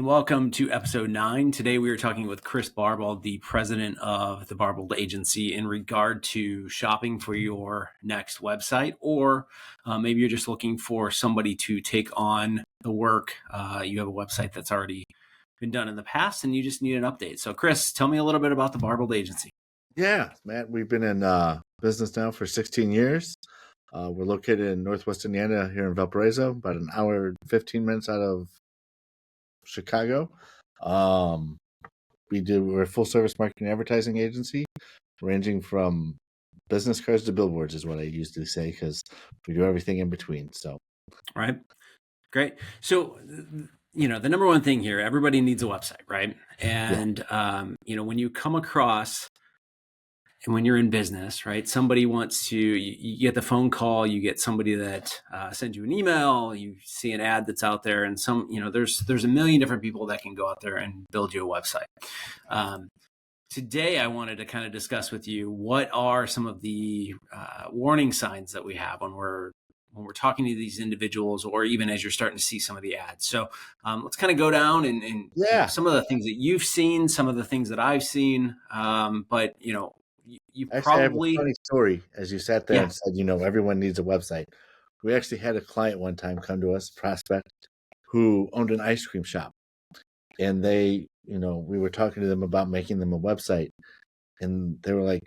welcome to episode 9. Today we are talking with Chris Barbauld, the president of the Barbauld Agency, in regard to shopping for your next website, or maybe you're just looking for somebody to take on the work. You have a website that's already been done in the past and you just need an update. So Chris, tell me a little bit about the Barbauld Agency. Yeah, Matt, we've been in business now for 16 years. We're located in Northwest Indiana here in Valparaiso, about an hour and 15 minutes out of Chicago. We're a full service marketing advertising agency, ranging from business cards to billboards is what I usually say, because we do everything in between. So, Right. Great. So, the number one thing here, everybody needs a website, right? And, when you come across and when you're in business, right, somebody wants to, you get the phone call, you get somebody that sends you an email, you see an ad that's out there, and there's a million different people that can go out there and build you a website. Today, I wanted to kind of discuss with you what are some of the warning signs that we have when we're talking to these individuals, or even as you're starting to see some of the ads. So let's kind of go down and some of the things that you've seen, some of the things that I've seen. But you actually, probably I have a funny story. As you sat there and said, everyone needs a website. We actually had a client one time come to us, prospect, who owned an ice cream shop. And they, we were talking to them about making them a website. And they were like,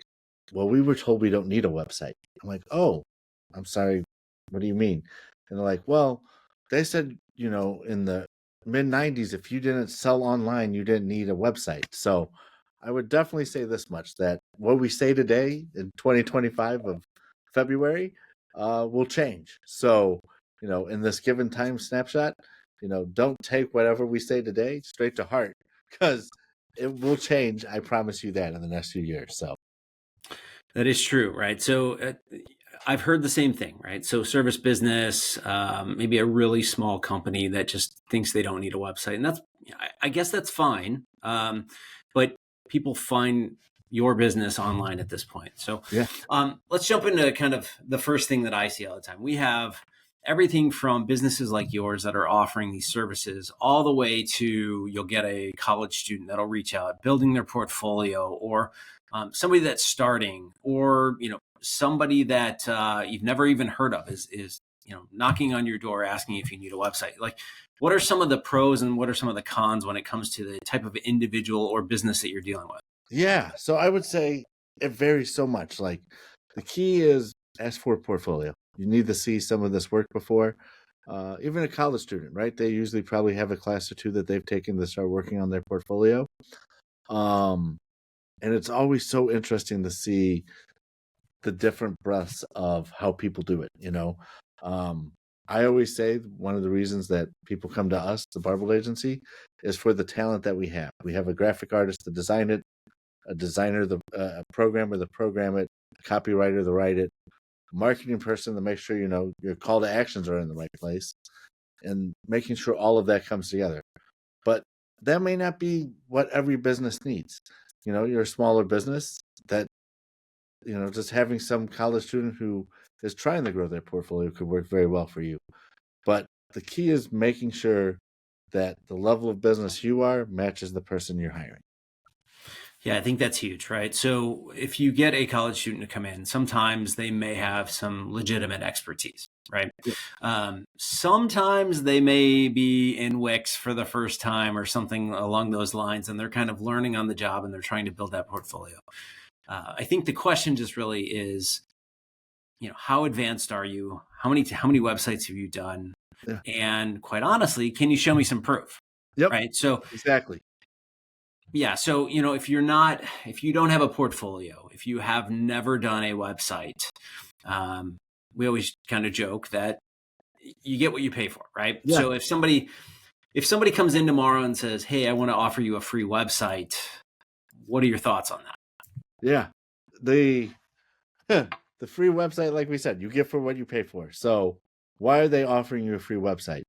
well, we were told we don't need a website. I'm like, oh, I'm sorry. What do you mean? And they're like, well, they said, in the mid 90s, if you didn't sell online, you didn't need a website. So I would definitely say this much, that what we say today in 2025 of February will change. So, in this given time snapshot, don't take whatever we say today straight to heart, because it will change. I promise you that in the next few years. So that is true, right? So I've heard the same thing, right? So service business, maybe a really small company that just thinks they don't need a website, and I guess that's fine. But people find your business online at this point. So let's jump into kind of the first thing that I see all the time. We have everything from businesses like yours that are offering these services, all the way to you'll get a college student that'll reach out, building their portfolio, or somebody that's starting, or somebody that you've never even heard of is knocking on your door asking if you need a website. Like, what are some of the pros and what are some of the cons when it comes to the type of individual or business that you're dealing with? Yeah, so I would say it varies so much. Like, the key is ask for a portfolio. You need to see some of this work before. Even a college student, right? They usually probably have a class or two that they've taken to start working on their portfolio. And it's always so interesting to see the different breadths of how people do it. I always say one of the reasons that people come to us, the Barbauld Agency, is for the talent that we have. We have a graphic artist to design it, a designer, a programmer to program it, a copywriter to write it, a marketing person to make sure your call to actions are in the right place, and making sure all of that comes together. But that may not be what every business needs. You're a smaller business that, just having some college student who is trying to grow their portfolio could work very well for you. But the key is making sure that the level of business you are matches the person you're hiring. Yeah, I think that's huge, right? So if you get a college student to come in, sometimes they may have some legitimate expertise, right? Sometimes they may be in Wix for the first time or something along those lines, and they're kind of learning on the job and they're trying to build that portfolio. I think the question just really is, how advanced are you? How many websites have you done? Yeah. And quite honestly, can you show me some proof? Yep. Right. So exactly. Yeah. So, if you don't have a portfolio, if you have never done a website, we always kind of joke that you get what you pay for, right? Yeah. So if somebody comes in tomorrow and says, hey, I want to offer you a free website, what are your thoughts on that? Yeah. The free website, like we said, you get for what you pay for. So why are they offering you a free website?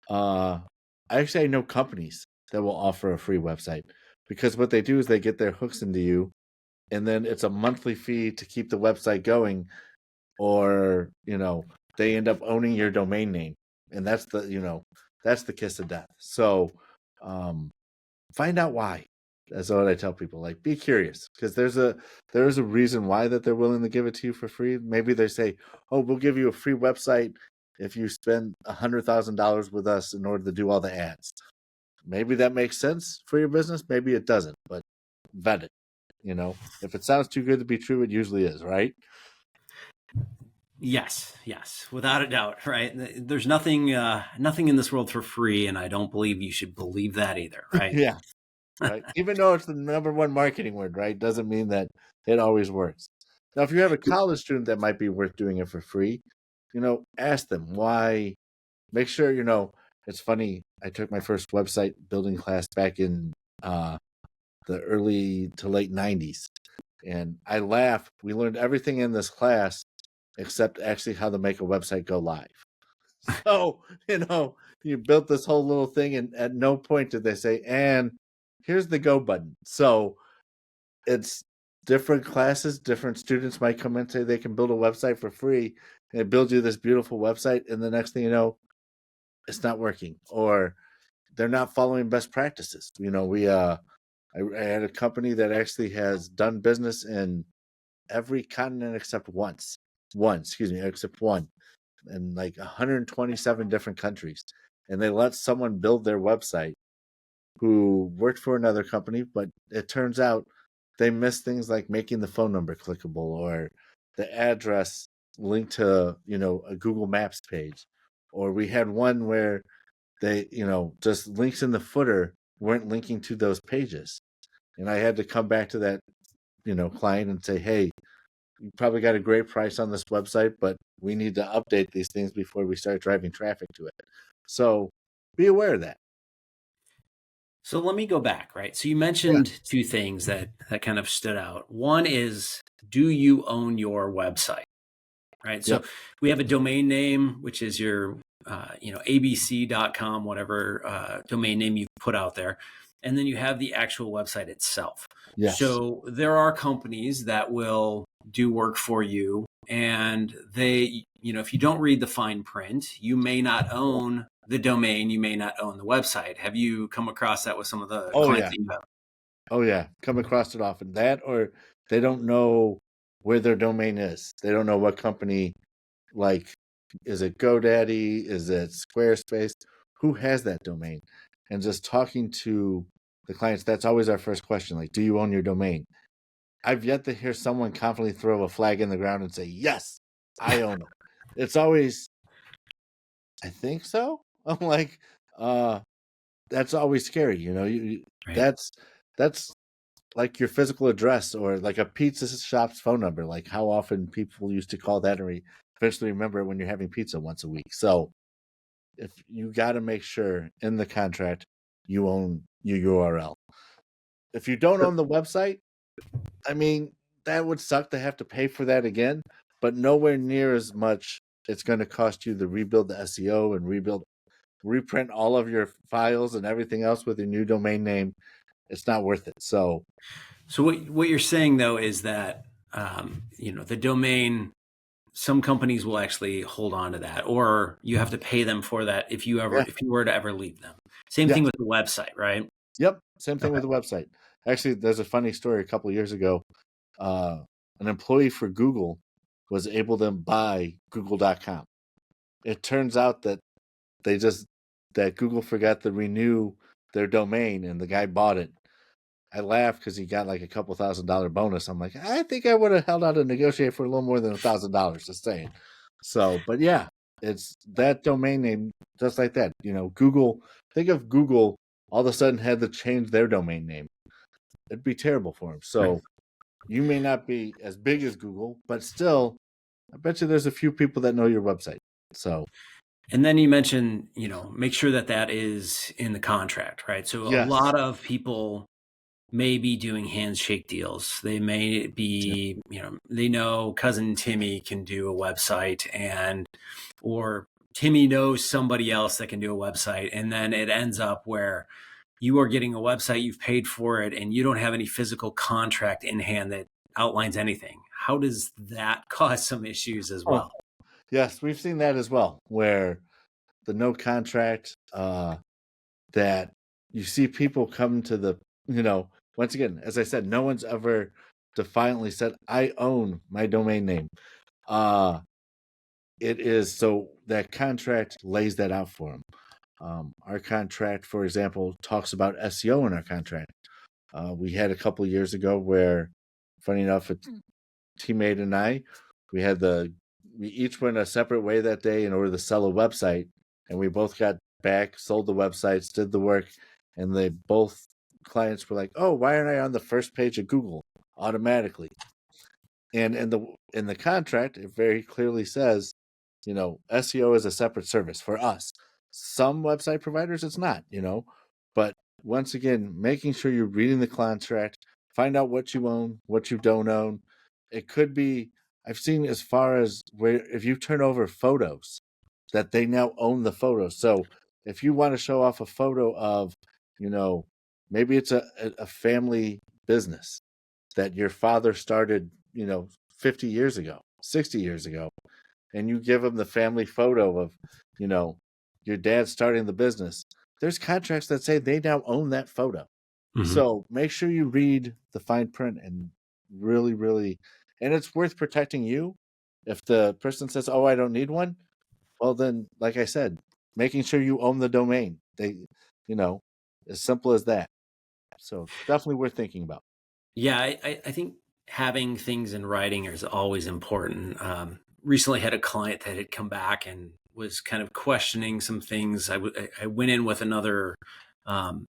I know companies that will offer a free website, because what they do is they get their hooks into you, and then it's a monthly fee to keep the website going, or they end up owning your domain name, and that's the kiss of death. So Find out why. That's what I tell people. Like, be curious, because there is a reason why that they're willing to give it to you for free. Maybe they say, "Oh, we'll give you a free website if you spend $100,000 with us in order to do all the ads." Maybe that makes sense for your business. Maybe it doesn't, but vet it. If it sounds too good to be true, it usually is, right? Yes, without a doubt, right? There's nothing in this world for free, and I don't believe you should believe that either, right? Yeah, right. Even though it's the number one marketing word, right, doesn't mean that it always works. Now, if you have a college student that might be worth doing it for free, ask them why. Make sure It's funny. I took my first website building class back in uh, the early to late '90s, and I laugh. We learned everything in this class except actually how to make a website go live. So, you built this whole little thing, and at no point did they say, and here's the go button. So it's different classes, different students might come in and say they can build a website for free, and it builds you this beautiful website, and the next thing you know, it's not working, or they're not following best practices. I had a company that actually has done business in every continent except except one, in like 127 different countries. And they let someone build their website who worked for another company, but it turns out they missed things like making the phone number clickable, or the address linked to, a Google Maps page. Or we had one where they, just links in the footer weren't linking to those pages. And I had to come back to that, client and say, hey, you probably got a great price on this website, but we need to update these things before we start driving traffic to it. So be aware of that. So let me go back, right? So you Yeah. mentioned two things that kind of stood out. One is, do you own your website? Right. So Yep. we have a domain name, which is your, abc.com, whatever domain name you've put out there. And then you have the actual website itself. Yes. So there are companies that will do work for you. And if you don't read the fine print, you may not own the domain, you may not own the website. Have you come across that with some of the Oh clients yeah. that you have? Oh yeah. Come across it often. That, or they don't know where their domain is. They don't know what company, like, is it GoDaddy? Is it Squarespace? Who has that domain? And just talking to the clients, that's always our first question. Like, do you own your domain? I've yet to hear someone confidently throw a flag in the ground and say, yes, I own it. It's always, I think so. I'm like, uh, that's always scary. Right. That's like your physical address, or like a pizza shop's phone number. Like how often people used to call that, and eventually remember it when you're having pizza once a week. So if you got to make sure in the contract you own your URL. If you don't own the website, I mean, that would suck to have to pay for that again, but nowhere near as much it's going to cost you to rebuild the SEO and reprint all of your files and everything else with your new domain name. It's not worth it. So, So what you're saying though is that the domain, some companies will actually hold on to that, or you have to pay them for that yeah, if you were to ever leave them. Same yeah, thing with the website, right? yep. Same thing Okay. with the website. Actually, there's a funny story. A couple of years ago, uh, an employee for Google was able to buy Google.com. It turns out that they just that Google forgot to renew their domain, and the guy bought it. I laughed because he got like a couple $1,000 bonus. I'm like, I think I would have held out and negotiate for a little more than $1,000. Just saying. So, but yeah, it's that domain name, just like that. Google. Think of Google all of a sudden had to change their domain name. It'd be terrible for them. Right. So you may not be as big as Google, but still, I bet you there's a few people that know your website. So And then you mentioned, make sure that that is in the contract, right? So a yes, lot of people may be doing handshake deals. They may be, they know cousin Timmy can do a website, or Timmy knows somebody else that can do a website. And then it ends up where you are getting a website, you've paid for it, and you don't have any physical contract in hand that outlines anything. How does that cause some issues as oh well? yes, we've seen that as well, where the no contract that you see people come to the, once again, as I said, no one's ever defiantly said, I own my domain name. Uh, it is so that contract lays that out for them. Our contract, for example, talks about SEO in our contract. We had a couple of years ago where, funny enough, a teammate and I, we had we each went a separate way that day in order to sell a website, and we both got back, sold the websites, did the work, and they both clients were like, "Oh, why aren't I on the first page of Google automatically?" And in the contract, it very clearly says, SEO is a separate service for us. Some website providers, it's not, but once again, making sure you're reading the contract, find out what you own, what you don't own. It could be, I've seen as far as where if you turn over photos, that they now own the photos. So if you want to show off a photo of, you know, maybe it's a family business that your father started, 50 years ago, 60 years ago, and you give them the family photo of, you know, your dad starting the business, there's contracts that say they now own that photo. Mhm. So make sure you read the fine print and really, really, and it's worth protecting you. If the person says, "Oh, I don't need one," well, then, like I said, making sure you own the domain. You know, as simple as that. So definitely worth thinking about. Yeah, I think having things in writing is always important. Recently had a client that had come back and was kind of questioning some things. I went in with um,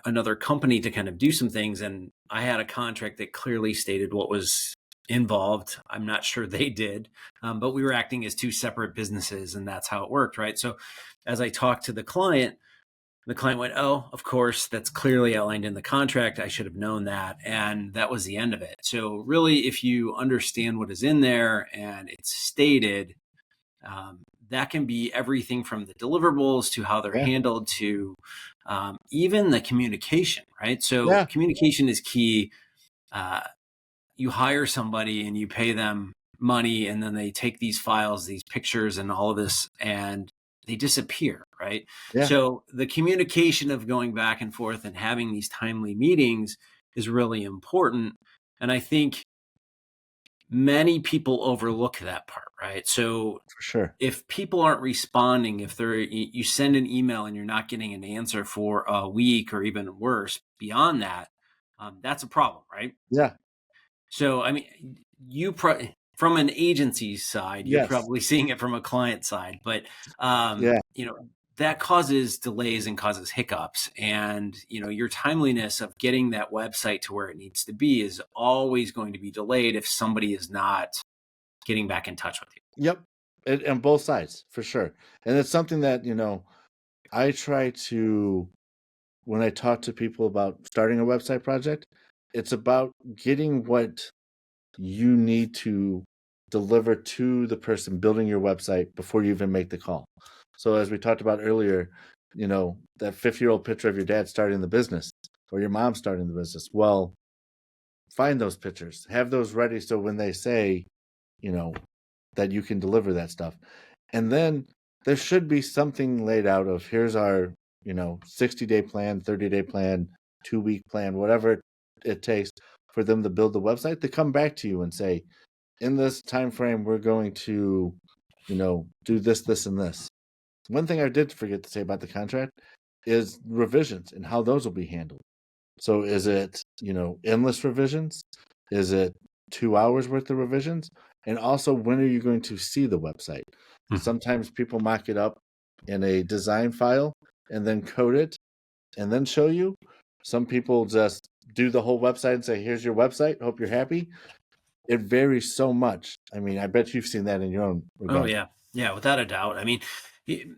another company to kind of do some things, and I had a contract that clearly stated what was involved. I'm not sure they did, but we were acting as two separate businesses, and that's how it worked, right? So, as I talked to the client went, "Oh, of course, that's clearly outlined in the contract. I should have known that." And that was the end of it. So, really, if you understand what is in there and it's stated, that can be everything from the deliverables to how they're Yeah, handled to even the communication, right? So, yeah, communication is key. Uh, you hire somebody and you pay them money, and then they take these files, these pictures and all of this, and they disappear, right? yeah, So the communication of going back and forth and having these timely meetings is really important. And I think many people overlook that part, right? So for sure. if people aren't responding, if you send an email and you're not getting an answer for a week or even worse beyond that, that's a problem, right? Yeah, So, I mean, from an agency side, you're yes, probably seeing it from a client side, but yeah, that causes delays and causes hiccups. And your timeliness of getting that website to where it needs to be is always going to be delayed if somebody is not getting back in touch with you. yep. And both sides for sure. And it's something that I try to when I talk to people about starting a website project. It's about getting what you need to deliver to the person building your website before you even make the call. So as we talked about earlier, that 50-year-old picture of your dad starting the business or your mom starting the business. Well, find those pictures, have those ready so when they say, you know, that you can deliver that stuff. And then there should be something laid out of here's our, 60-day plan, 30-day plan, 2-week plan, whatever it takes for them to build the website to come back to you and say, in this time frame, we're going to, do this, this, and this. One thing I did forget to say about the contract is revisions and how those will be handled. So is it, endless revisions? Is it 2 hours worth of revisions? And also, when are you going to see the website? Mhm. Sometimes people mock it up in a design file and then code it and then show you. Some people just do the whole website and say, here's your website. Hope you're happy. It varies so much. I mean, I bet you've seen that in your own Oh regard. yeah, yeah, without a doubt. I mean, it,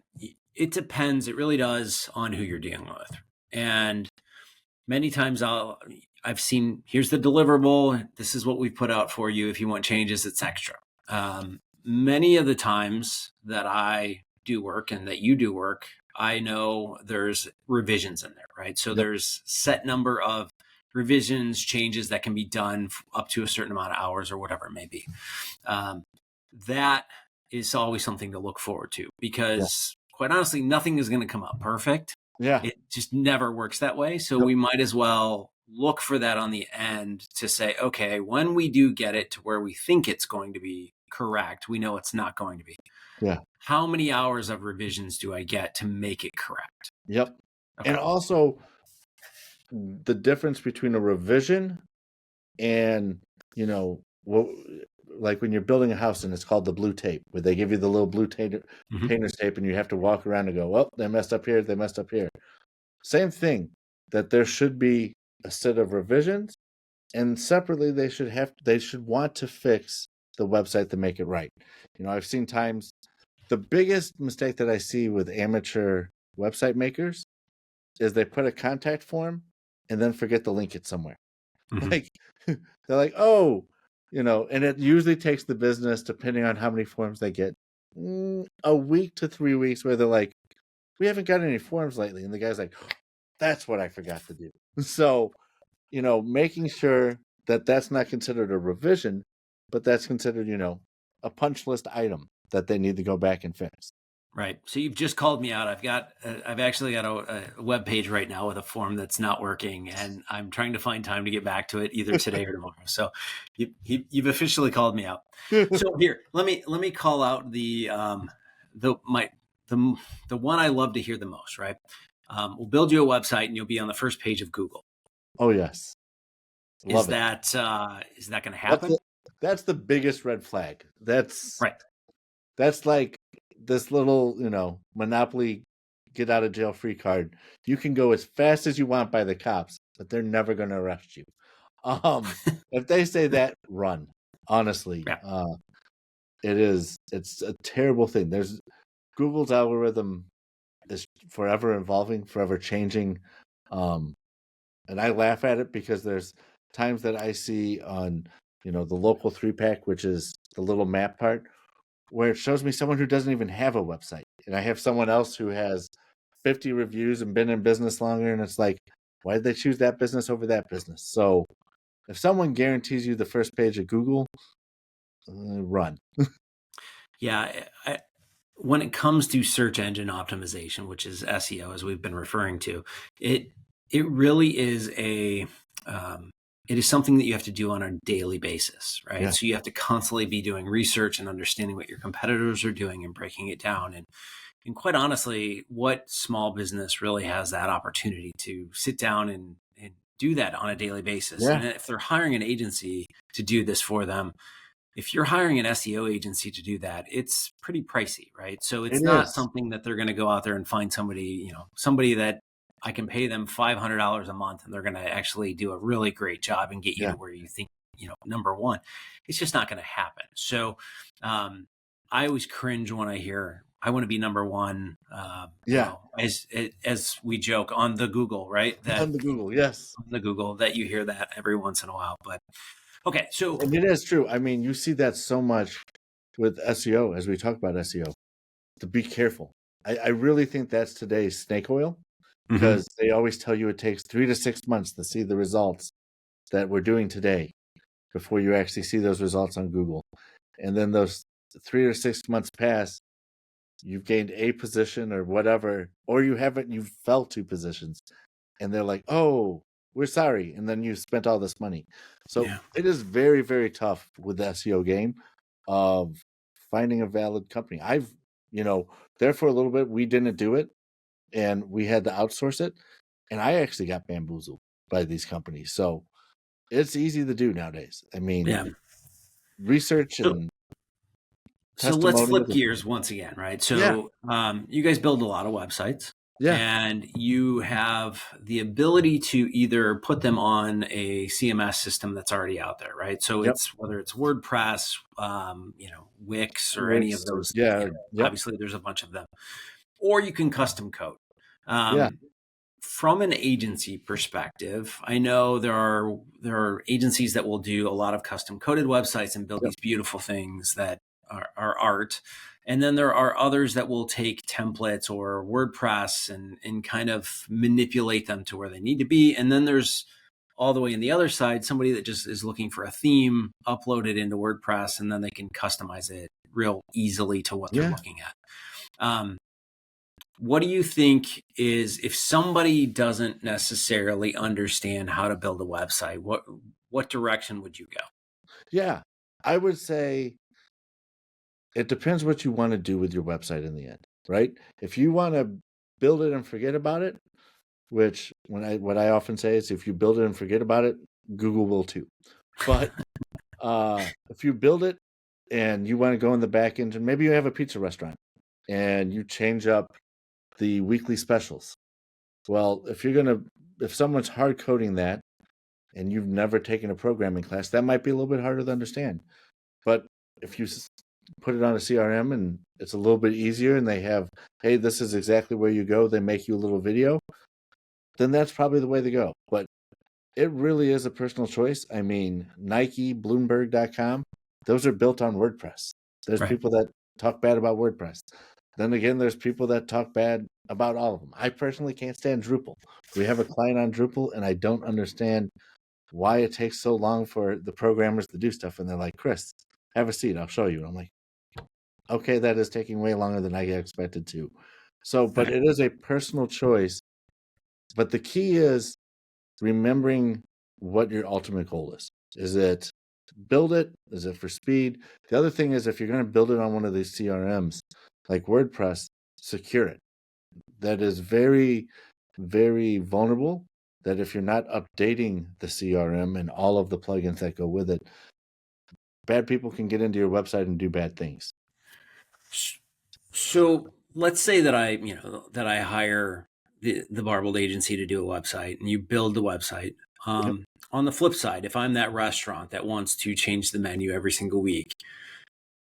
it depends. It really does on who you're dealing with, and many times I've seen, here's the deliverable. This is what we've put out for you. If you want changes, it's extra. Many of the times that I do work and that you do work, I know there's revisions in there, right? So Yep. there's set number of revisions, changes that can be done up to a certain amount of hours or whatever it may be. Um, that is always something to look forward to Yeah. because quite honestly, nothing is going to come out perfect. Yeah. It just never works that way. So Nope. we might as well look for that on the end to say, okay, when we do get it to where we think it's going to be correct, we know it's not going to be. Yeah. How many hours of revisions do I get to make it correct? Yep. Okay. And also the difference between a revision and, you know, what, like when you're building a house and it's called the blue tape, where they give you the little blue Hmm. painter's tape and you have to walk around and go, well, they messed up here, they messed up here. Same thing, that there should be a set of revisions, and separately they should want to fix the website to make it right. You know, I've seen times the biggest mistake that I see with amateur website makers is they put a contact form and then forget to link it somewhere. Hmm. Like they're like, oh, you know, and it usually takes the business, depending on how many forms they get, a week to 3 weeks where they're like, we haven't got any forms lately. And the guy's like, that's what I forgot to do. So, you know, making sure that that's not considered a revision, but that's considered, you know, a punch list item that they need to go back and fix. Right. So you've just called me out. I've actually got a web page right now with a form that's not working, and I'm trying to find time to get back to it either today or tomorrow. So you've officially called me out. So here, let me call out the my the the one I love to hear the most. Right. We'll build you a website, and you'll be on the first page of Google. Oh yes, Is love it. that going to That's happen? the that's the biggest red flag. Right. That's like this little, you know, Monopoly get out of jail free card. You can go as fast as you want by the cops, but they're never going to arrest you. Um, if they say that, run. Honestly, Yeah. it's a terrible thing. There's Google's algorithm is forever evolving, forever changing. Um, and I laugh at it because there's times that I see on, you know, the local 3-pack, which is the little map part, where it shows me someone who doesn't even have a website. And I have someone else who has 50 reviews and been in business longer. And it's like, why did they choose that business over that business? So if someone guarantees you the first page of Google, run. Yeah. When it comes to search engine optimization, which is SEO, as we've been referring to, it it really is um, it is something that you have to do on a daily basis, right? Yeah. So you have to constantly be doing research and understanding what your competitors are doing and breaking it down. And quite honestly, what small business really has that opportunity to sit down and do that on a daily basis? Yeah. And if they're hiring an agency to do this for them, if you're hiring an SEO agency to do that, it's pretty pricey, right? So It it's not is. something that they're going to go out there and find somebody that I can pay them $500 a month and they're going to actually do a really great job and get you Yeah. to where you think, number one. It's just not going to happen. So I always cringe when I hear I want to be number one, Yeah. as we joke on the Google, right? On the Google. Yes. On the Google that you hear that every once in a while. But okay, so And it is true. I mean, you see that so much with SEO as we talk about SEO. To be careful. I really think that's today's snake oil, mhm, because they always tell you it takes 3 to 6 months to see the results that we're doing today before you actually see those results on Google. And then those 3 or 6 months pass, you've gained a position or whatever, or you haven't, you've fell 2 positions, and they're like, oh, we're sorry. And then you spent all this money. So yeah. it is very, very tough with the SEO game of finding a valid company. You know, there for a little bit, we didn't do it and we had to outsource it. And I actually got bamboozled by these companies. So it's easy to do nowadays. I mean, Yeah. research So and so let's testimonials. flip gears once again, right? Yeah. So you guys build a lot of websites Yeah. and you have the ability to either put them on a CMS system that's already out there, right? So Yep. it's whether it's WordPress, Wix or any of Wix. those, Yeah. Yep. obviously there's a bunch of them, or you can custom code. Yeah. Um, from an agency perspective, I know there are agencies that will do a lot of custom coded websites and build Yep. these beautiful things that are art. And then there are others that will take templates or WordPress and kind of manipulate them to where they need to be. And then there's all the way on the other side, somebody that just is looking for a theme, upload it into WordPress, and then they can customize it real easily to what they're Yeah. looking at. Um, what do you think is, if somebody doesn't necessarily understand how to build a website, what direction would you go? Yeah, I would say it depends what you want to do with your website in the end, right? If you want to build it and forget about it, which what I often say is if you build it and forget about it, Google will too. But if you build it and you want to go in the back end, and maybe you have a pizza restaurant and you change up the weekly specials. Well, if someone's hard coding that and you've never taken a programming class, that might be a little bit harder to understand. But if you put it on a CRM and it's a little bit easier and they have, hey, this is exactly where you go, they make you a little video, then that's probably the way to go. But it really is a personal choice. I mean, Nike, Bloomberg.com, those are built on WordPress. There's Right. people that talk bad about WordPress. Then again, there's people that talk bad about all of them. I personally can't stand Drupal. We have a client on Drupal, and I don't understand why it takes so long for the programmers to do stuff. And they're like, Chris, have a seat. I'll show you. And I'm like, okay, that is taking way longer than I expected to. So, but Right. it is a personal choice. But the key is remembering what your ultimate goal is. Is it build it? Is it for speed? The other thing is if you're going to build it on one of these CRMs like WordPress, secure it. That is very, very vulnerable. That if you're not updating the CRM and all of the plugins that go with it, bad people can get into your website and do bad things. So let's say that I hire the Barbauld Agency to do a website, and you build the website. Yep. On the flip side, if I'm that restaurant that wants to change the menu every single week,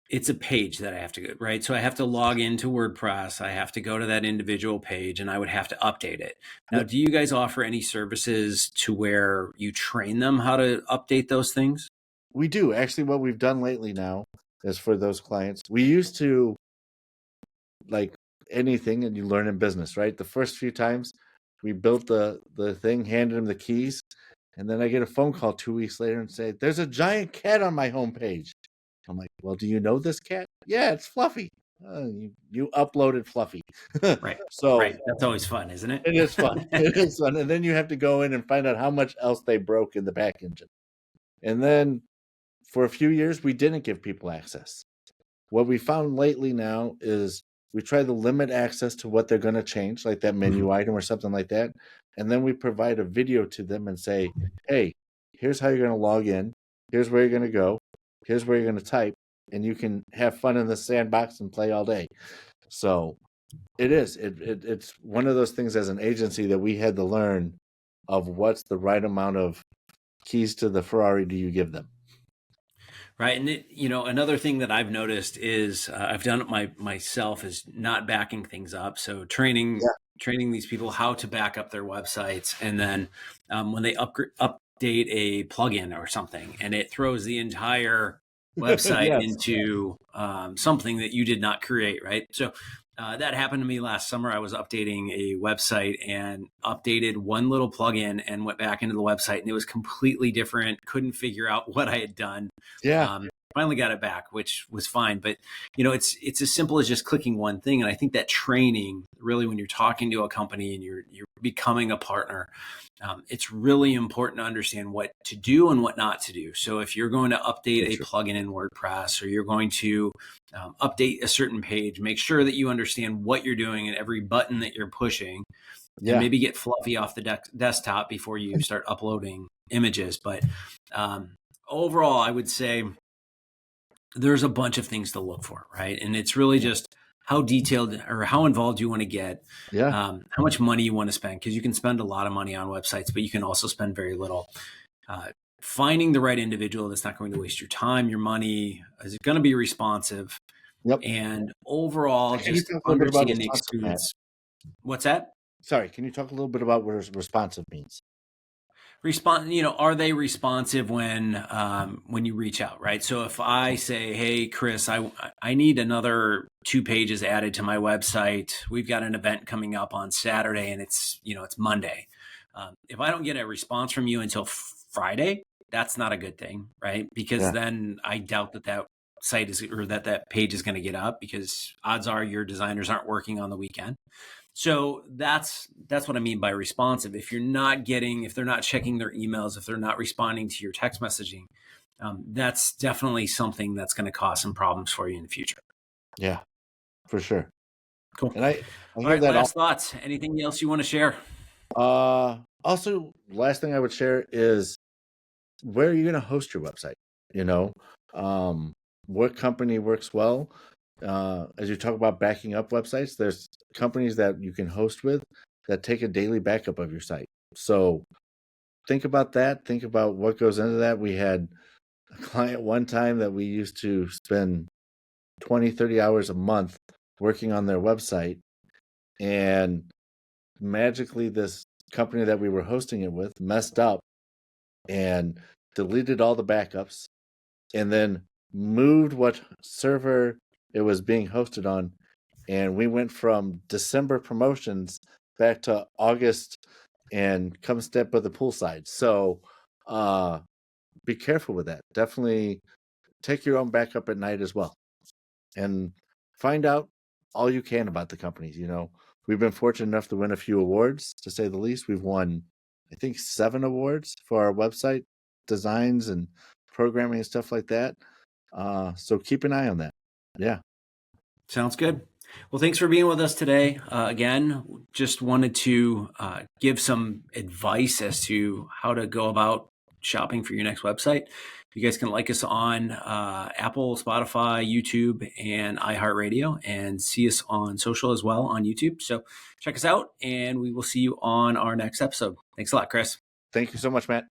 it's a page that I have to go, right? So I have to log into WordPress. I have to go to that individual page and I would have to update it. Now, Yep. do you guys offer any services to where you train them how to update those things? We do. Actually, what we've done lately now is for those clients, we used to like anything and you learn in business, right? The first few times we built the thing, handed him the keys, and then I get a phone call 2 weeks later and say, "There's a giant cat on my homepage." I'm like, "Well, do you know this cat?" "Yeah, it's Fluffy." You uploaded Fluffy, Right. so Right. That's always fun, isn't it? it is fun. It is fun, and then you have to go in and find out how much else they broke in the back engine. And then for a few years, we didn't give people access. What we found lately now is we try to limit access to what they're going to change, like that Mhm. menu item or something like that. And then we provide a video to them and say, hey, here's how you're going to log in. Here's where you're going to go. Here's where you're going to type. And you can have fun in the sandbox and play all day. So it is. It's one of those things as an agency that we had to learn of what's the right amount of keys to the Ferrari do you give them. Right. And another thing that I've noticed is I've done it myself is not backing things up. So training these people how to back up their websites, and then when they update a plugin or something, and it throws the entire website Yes. into something that you did not create. Right. So that happened to me last summer. I was updating a website and updated one little plugin and went back into the website, and it was completely different. Couldn't figure out what I had done. Yeah. Finally got it back, which was fine. But it's as simple as just clicking one thing. And I think that training, really, when you're talking to a company and you're becoming a partner, it's really important to understand what to do and what not to do. So if you're going to update So a true. plugin in WordPress, or you're going to update a certain page, make sure that you understand what you're doing and every button that you're pushing, and Yeah. maybe get Fluffy off the desktop before you start uploading images. But overall, I would say there's a bunch of things to look for, right? And it's really just how detailed or how involved you want to get, Yeah. how much money you want to spend, because you can spend a lot of money on websites, but you can also spend very little. Uh, Finding the right individual that's not going to waste your time, your money, is going to be responsive, Yep. and overall Can you just talk a little bit about understand the responsive, Matt? experience. What's that? Sorry, can you talk a little bit about what responsive means? Are they responsive when you reach out, right? So if I say, hey Chris, I need another 2 pages added to my website, we've got an event coming up on Saturday and it's Monday. If I don't get a response from you until Friday, that's not a good thing, right? Because Yeah. then I doubt that site is, or that page is going to get up, because odds are your designers aren't working on the weekend. So that's what I mean by responsive. If they're not checking their emails, if they're not responding to your text messaging, that's definitely something that's going to cause some problems for you in the future. Yeah, for sure. Cool. And I All hear right. that all. Last thoughts. Anything else you want to share? Also, last thing I would share is, where are you going to host your website? You know, um, what company works well? As you talk about backing up websites, there's companies that you can host with that take a daily backup of your site. So think about that. Think about what goes into that. We had a client one time that we used to spend 20, 30 hours a month working on their website. And magically, this company that we were hosting it with messed up and deleted all the backups, and then moved what server it was being hosted on. And we went from December promotions back to August and come step with the poolside. So be careful with that. Definitely take your own backup at night as well, and find out all you can about the companies. We've been fortunate enough to win a few awards, to say the least. We've won, I think, 7 awards for our website designs and programming and stuff like that. So keep an eye on that. Yeah. Sounds good. Well, thanks for being with us today. Again, just wanted to give some advice as to how to go about shopping for your next website. You guys can like us on Apple, Spotify, YouTube, and iHeartRadio, and see us on social as well on YouTube. So check us out, and we will see you on our next episode. Thanks a lot, Chris. Thank you so much, Matt.